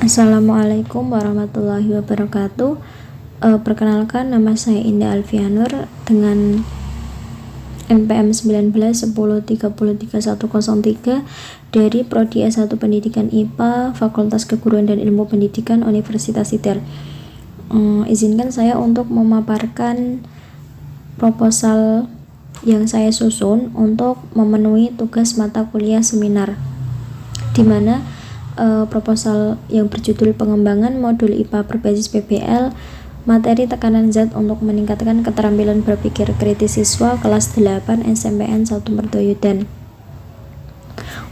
Assalamualaikum warahmatullahi wabarakatuh. Perkenalkan, nama saya Indah Alfianur dengan NPM 1910333103 dari Prodi S1 Pendidikan IPA Fakultas Keguruan dan Ilmu Pendidikan Universitas ITER. Izinkan saya untuk memaparkan proposal yang saya susun untuk memenuhi tugas mata kuliah seminar, di mana proposal yang berjudul pengembangan modul IPA berbasis PBL materi tekanan zat untuk meningkatkan keterampilan berpikir kritis siswa kelas 8 SMPN 1 Mertoyudan.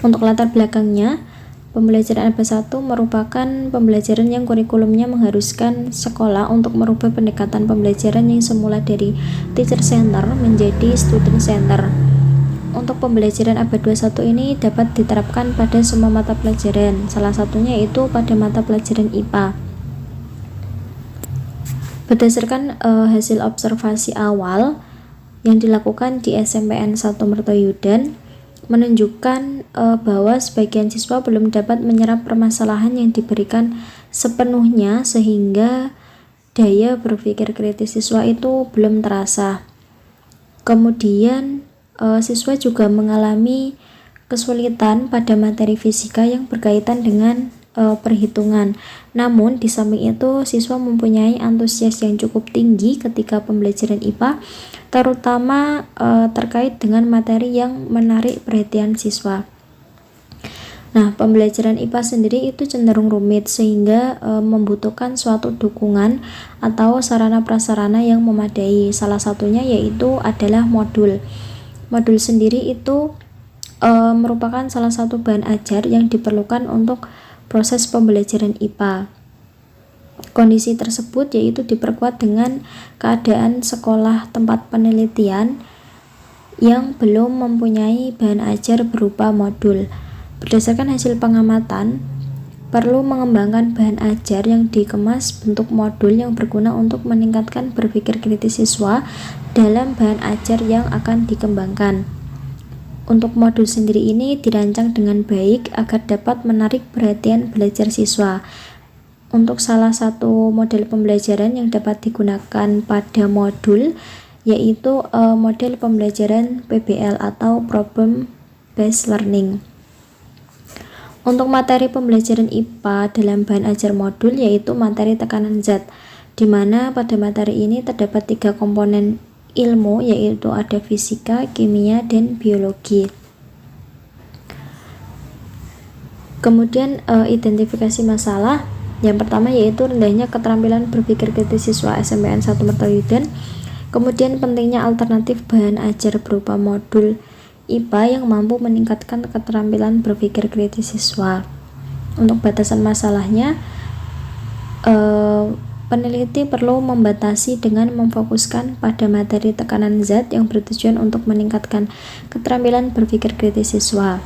Untuk latar belakangnya, pembelajaran ABA 1 merupakan pembelajaran yang kurikulumnya mengharuskan sekolah untuk merubah pendekatan pembelajaran yang semula dari teacher center menjadi student center. Untuk pembelajaran ABA 21 ini dapat diterapkan pada semua mata pelajaran, salah satunya yaitu pada mata pelajaran IPA. Berdasarkan hasil observasi awal yang dilakukan di SMPN 1 Mertoyudan menunjukkan bahwa sebagian siswa belum dapat menyerap permasalahan yang diberikan sepenuhnya, sehingga daya berpikir kritis siswa itu belum terasa. Kemudian siswa juga mengalami kesulitan pada materi fisika yang berkaitan dengan perhitungan. Namun di samping itu, siswa mempunyai antusias yang cukup tinggi ketika pembelajaran IPA, terutama terkait dengan materi yang menarik perhatian siswa. Nah, pembelajaran IPA sendiri itu cenderung rumit, sehingga membutuhkan suatu dukungan atau sarana-prasarana yang memadai. Salah satunya yaitu adalah modul. Modul sendiri itu merupakan salah satu bahan ajar yang diperlukan untuk proses pembelajaran IPA. Kondisi tersebut yaitu diperkuat dengan keadaan sekolah tempat penelitian yang belum mempunyai bahan ajar berupa modul. Berdasarkan hasil pengamatan, perlu mengembangkan bahan ajar yang dikemas bentuk modul yang berguna untuk meningkatkan berpikir kritis siswa dalam bahan ajar yang akan dikembangkan. Untuk modul sendiri ini dirancang dengan baik agar dapat menarik perhatian belajar siswa. Untuk salah satu model pembelajaran yang dapat digunakan pada modul yaitu model pembelajaran PBL atau Problem Based Learning. Untuk materi pembelajaran IPA dalam bahan ajar modul yaitu materi tekanan zat, di mana pada materi ini terdapat 3 komponen ilmu, yaitu ada fisika, kimia, dan biologi. Kemudian identifikasi masalah. Yang pertama yaitu rendahnya keterampilan berpikir kritis siswa SMPN 1 Mertoyudan. Kemudian pentingnya alternatif bahan ajar berupa modul IPA yang mampu meningkatkan keterampilan berpikir kritis siswa. Untuk batasan masalahnya, peneliti perlu membatasi dengan memfokuskan pada materi tekanan zat yang bertujuan untuk meningkatkan keterampilan berpikir kritis siswa.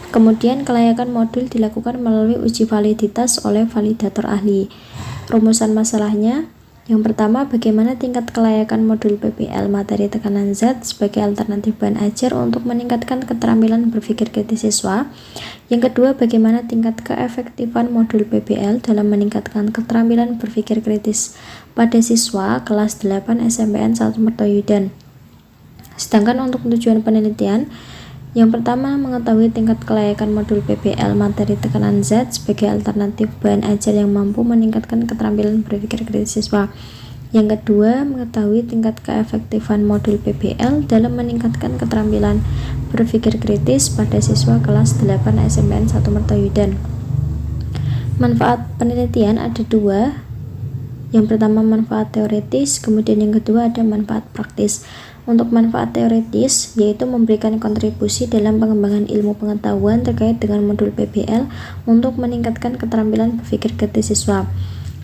Kemudian kelayakan modul dilakukan melalui uji validitas oleh validator ahli. Rumusan masalahnya, yang pertama, bagaimana tingkat kelayakan modul PBL materi tekanan zat sebagai alternatif bahan ajar untuk meningkatkan keterampilan berpikir kritis siswa. Yang kedua, bagaimana tingkat keefektifan modul PBL dalam meningkatkan keterampilan berpikir kritis pada siswa kelas 8 SMPN 1 Mertoyudan. Sedangkan untuk tujuan penelitian, yang pertama, mengetahui tingkat kelayakan modul PBL materi tekanan zat sebagai alternatif bahan ajar yang mampu meningkatkan keterampilan berpikir kritis siswa. Yang kedua, mengetahui tingkat keefektifan modul PBL dalam meningkatkan keterampilan berpikir kritis pada siswa kelas 8 SMPN 1 Mertoyudan. Manfaat penelitian ada 2. Yang pertama manfaat teoritis, kemudian yang kedua ada manfaat praktis. Untuk manfaat teoritis yaitu memberikan kontribusi dalam pengembangan ilmu pengetahuan terkait dengan modul PBL untuk meningkatkan keterampilan berpikir kritis siswa.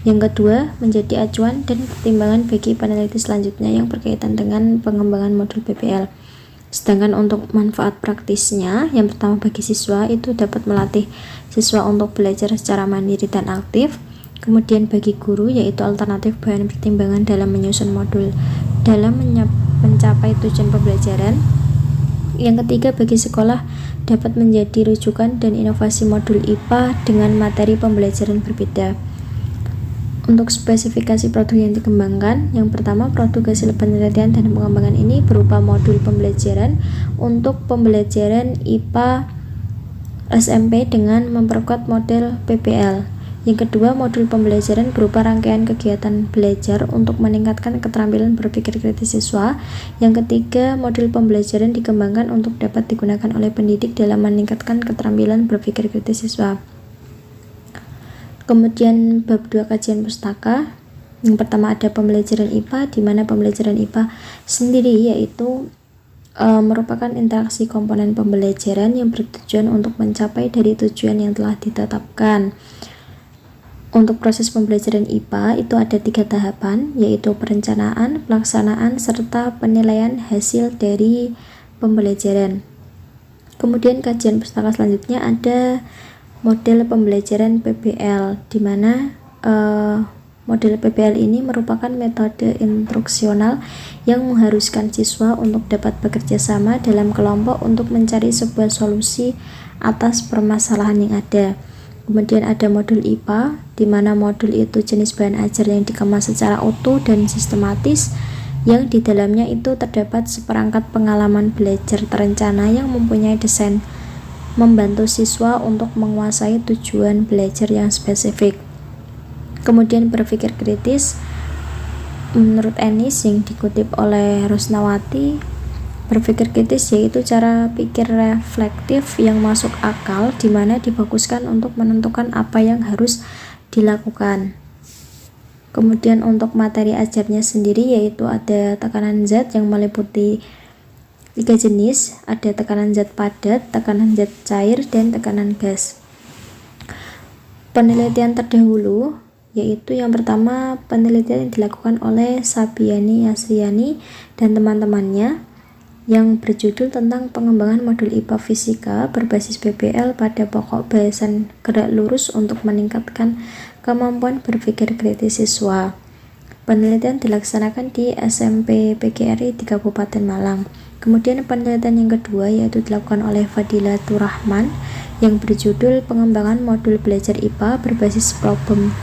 Yang kedua, menjadi acuan dan pertimbangan bagi peneliti selanjutnya yang berkaitan dengan pengembangan modul PBL. Sedangkan untuk manfaat praktisnya, yang pertama bagi siswa itu dapat melatih siswa untuk belajar secara mandiri dan aktif. Kemudian bagi guru yaitu alternatif bahan pertimbangan dalam menyusun modul dalam mencapai tujuan pembelajaran. Yang ketiga, bagi sekolah dapat menjadi rujukan dan inovasi modul IPA dengan materi pembelajaran berbeda. Untuk spesifikasi produk yang dikembangkan, yang pertama, produk hasil penelitian dan pengembangan ini berupa modul pembelajaran untuk pembelajaran IPA SMP dengan memperkuat model PBL. Yang kedua, modul pembelajaran berupa rangkaian kegiatan belajar untuk meningkatkan keterampilan berpikir kritis siswa. Yang ketiga, modul pembelajaran dikembangkan untuk dapat digunakan oleh pendidik dalam meningkatkan keterampilan berpikir kritis siswa. Kemudian bab 2 kajian pustaka. Yang pertama ada pembelajaran IPA, di mana pembelajaran IPA sendiri yaitu merupakan interaksi komponen pembelajaran yang bertujuan untuk mencapai dari tujuan yang telah ditetapkan. Untuk proses pembelajaran IPA itu ada 3 tahapan, yaitu perencanaan, pelaksanaan, serta penilaian hasil dari pembelajaran. Kemudian kajian pustaka selanjutnya ada model pembelajaran PBL, di mana model PBL ini merupakan metode instruksional yang mengharuskan siswa untuk dapat bekerja sama dalam kelompok untuk mencari sebuah solusi atas permasalahan yang ada. Kemudian ada modul IPA, di mana modul itu jenis bahan ajar yang dikemas secara utuh dan sistematis, yang di dalamnya itu terdapat seperangkat pengalaman belajar terencana yang mempunyai desain membantu siswa untuk menguasai tujuan belajar yang spesifik. Kemudian berpikir kritis, menurut Ennis yang dikutip oleh Rusnawati, berpikir kritis yaitu cara pikir reflektif yang masuk akal, di mana difokuskan untuk menentukan apa yang harus dilakukan. Kemudian untuk materi ajarnya sendiri yaitu ada tekanan zat yang meliputi 3 jenis, ada tekanan zat padat, tekanan zat cair, dan tekanan gas. Penelitian terdahulu yaitu yang pertama penelitian yang dilakukan oleh Sabiani Yasriani dan teman-temannya yang berjudul tentang pengembangan modul IPA Fisika berbasis PBL pada pokok bahasan gerak lurus untuk meningkatkan kemampuan berpikir kritis siswa. Penelitian dilaksanakan di SMP PGRI di Kabupaten Malang. Kemudian penelitian yang kedua yaitu dilakukan oleh Fadilatur Rahman yang berjudul pengembangan modul belajar IPA berbasis problem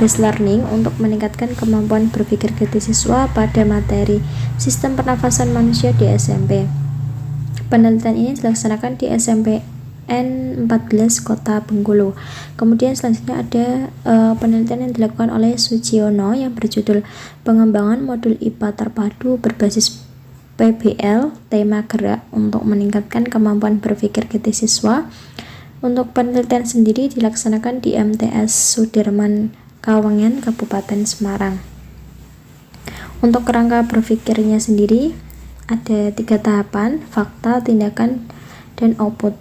based learning untuk meningkatkan kemampuan berpikir kritis siswa pada materi sistem pernafasan manusia di SMP. Penelitian ini dilaksanakan di SMP N14 Kota Bengkulu. Kemudian selanjutnya ada penelitian yang dilakukan oleh Sujiono yang berjudul pengembangan modul IPA terpadu berbasis PBL tema gerak untuk meningkatkan kemampuan berpikir kritis siswa. Untuk penelitian sendiri dilaksanakan di MTS Sudirman Kawangan, Kabupaten Semarang. Untuk kerangka berpikirnya sendiri ada 3 tahapan, fakta, tindakan, dan output.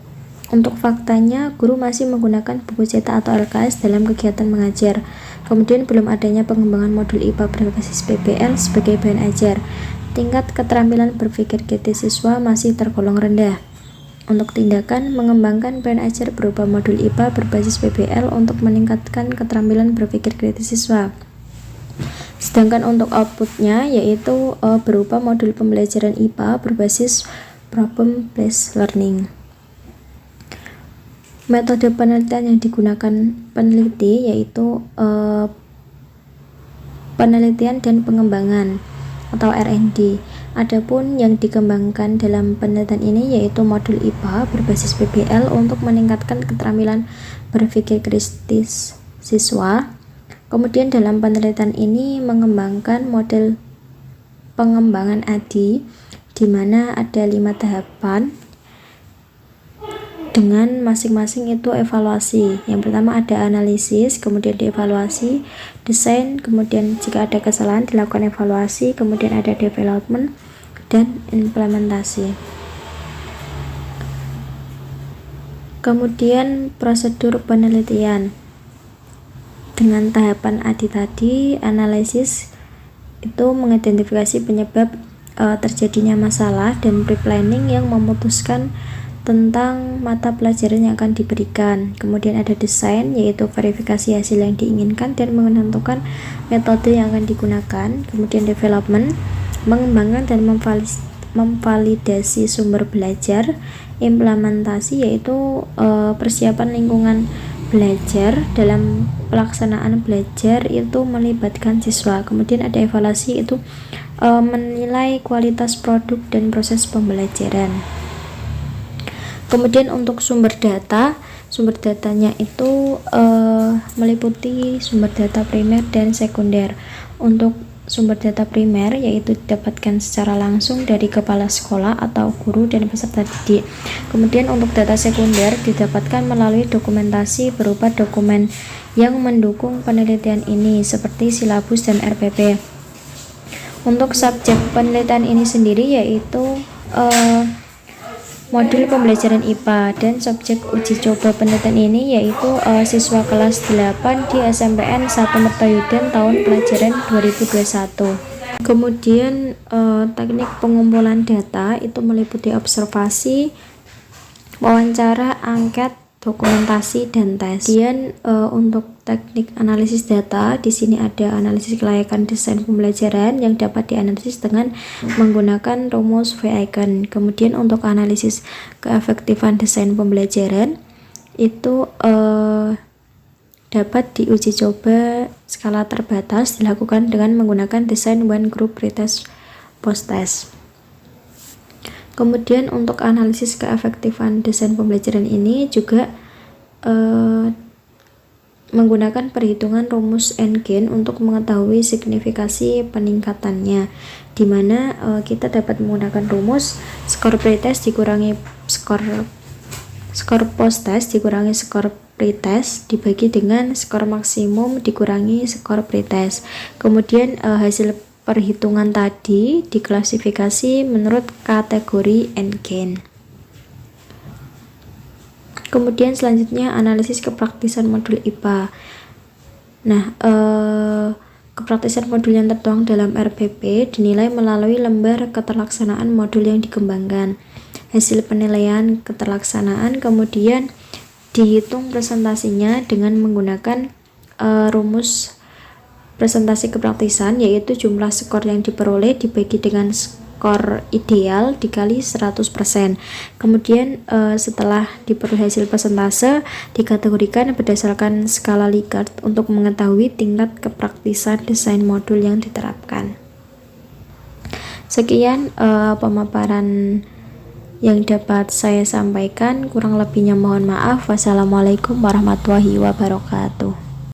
Untuk faktanya, guru masih menggunakan buku cetak atau LKS dalam kegiatan mengajar. Kemudian belum adanya pengembangan modul IPA berbasis PBL sebagai bahan ajar. Tingkat keterampilan berpikir kritis siswa masih tergolong rendah. Untuk tindakan, mengembangkan bahan ajar berupa modul IPA berbasis PBL untuk meningkatkan keterampilan berpikir kritis siswa. Sedangkan untuk outputnya yaitu berupa modul pembelajaran IPA berbasis problem based learning. Metode penelitian yang digunakan peneliti yaitu penelitian dan pengembangan atau R&D. Adapun yang dikembangkan dalam penelitian ini yaitu modul IPA berbasis PBL untuk meningkatkan keterampilan berpikir kritis siswa. Kemudian dalam penelitian ini mengembangkan model pengembangan ADI, di mana ada 5 tahapan dengan masing-masing itu evaluasi. Yang pertama ada analisis, kemudian dievaluasi, desain, kemudian jika ada kesalahan dilakukan evaluasi, kemudian ada development dan implementasi. Kemudian prosedur penelitian. Dengan tahapan ADI tadi, analisis itu mengidentifikasi penyebab terjadinya masalah dan pre-planning yang memutuskan tentang mata pelajaran yang akan diberikan. Kemudian ada desain, yaitu verifikasi hasil yang diinginkan dan menentukan metode yang akan digunakan. Kemudian development, mengembangkan dan memvalidasi sumber belajar. Implementasi yaitu persiapan lingkungan belajar. Dalam pelaksanaan belajar itu melibatkan siswa. Kemudian ada evaluasi, itu menilai kualitas produk dan proses pembelajaran. Kemudian untuk sumber datanya itu meliputi sumber data primer dan sekunder. Untuk sumber data primer yaitu didapatkan secara langsung dari kepala sekolah atau guru dan peserta didik. Kemudian untuk data sekunder didapatkan melalui dokumentasi berupa dokumen yang mendukung penelitian ini seperti silabus dan RPP. Untuk subjek penelitian ini sendiri yaitu modul pembelajaran IPA, dan subjek uji coba penelitian ini yaitu siswa kelas 8 di SMPN 1 Mertoyudan tahun pelajaran 2021. Kemudian teknik pengumpulan data itu meliputi observasi, wawancara, angket, dokumentasi, dan tes. Kemudian untuk teknik analisis data, di sini ada analisis kelayakan desain pembelajaran yang dapat dianalisis dengan menggunakan rumus V-Icon. Kemudian untuk analisis keefektifan desain pembelajaran itu dapat diuji coba skala terbatas dilakukan dengan menggunakan desain one group pretest post-test. Kemudian untuk analisis keefektifan desain pembelajaran ini juga menggunakan perhitungan rumus N-gain untuk mengetahui signifikasi peningkatannya, di mana kita dapat menggunakan rumus skor pretest dikurangi skor post-test dikurangi skor pretest dibagi dengan skor maksimum dikurangi skor pretest. Kemudian hasil perhitungan tadi diklasifikasi menurut kategori N-gain. Kemudian selanjutnya analisis kepraktisan modul IPA. Nah, kepraktisan modul yang tertuang dalam RPP dinilai melalui lembar keterlaksanaan modul yang dikembangkan. Hasil penilaian keterlaksanaan kemudian dihitung presentasinya dengan menggunakan rumus presentasi kepraktisan, yaitu jumlah skor yang diperoleh dibagi dengan skor ideal dikali 100%. Kemudian setelah diperoleh hasil persentase dikategorikan berdasarkan skala Likert untuk mengetahui tingkat kepraktisan desain modul yang diterapkan. Sekian pemaparan yang dapat saya sampaikan, kurang lebihnya mohon maaf. Wassalamualaikum warahmatullahi wabarakatuh.